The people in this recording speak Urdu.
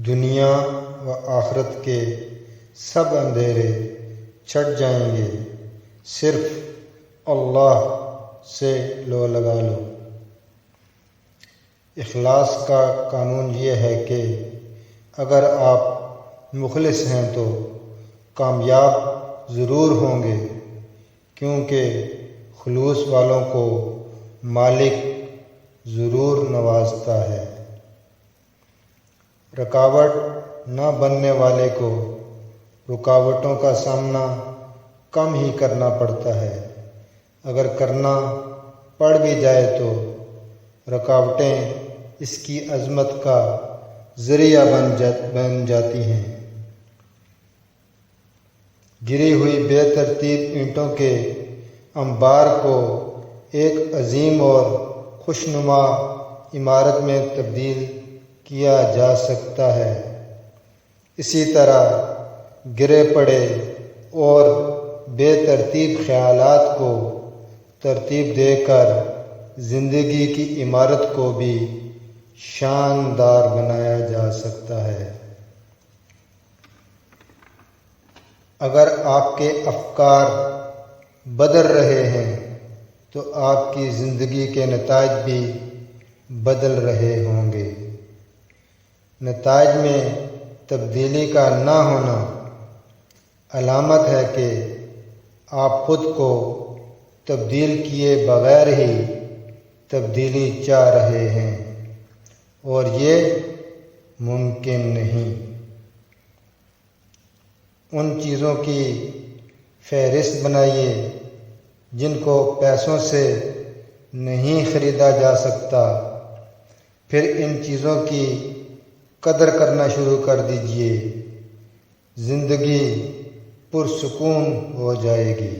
دنیا و آخرت کے سب اندھیرے چھٹ جائیں گے، صرف اللہ سے لو لگا لو۔ اخلاص کا قانون یہ ہے کہ اگر آپ مخلص ہیں تو کامیاب ضرور ہوں گے، کیونکہ خلوص والوں کو مالک ضرور نوازتا ہے۔ رکاوٹ نہ بننے والے کو رکاوٹوں کا سامنا کم ہی کرنا پڑتا ہے، اگر کرنا پڑ بھی جائے تو رکاوٹیں اس کی عظمت کا ذریعہ بن جاتی ہیں۔ گری ہوئی بے ترتیب اینٹوں کے انبار کو ایک عظیم اور خوشنما عمارت میں تبدیل کیا جا سکتا ہے۔ اسی طرح گرے پڑے اور بے ترتیب خیالات کو ترتیب دے کر زندگی کی عمارت کو بھی شاندار بنایا جا سکتا ہے۔ اگر آپ کے افکار بدل رہے ہیں تو آپ کی زندگی کے نتائج بھی بدل رہے ہوں گے۔ نتائج میں تبدیلی کا نہ ہونا علامت ہے کہ آپ خود کو تبدیل کیے بغیر ہی تبدیلی چاہ رہے ہیں، اور یہ ممکن نہیں۔ ان چیزوں کی فہرست بنائیے جن کو پیسوں سے نہیں خریدا جا سکتا، پھر ان چیزوں کی قدر کرنا شروع کر دیجیے، زندگی پرسکون ہو جائے گی۔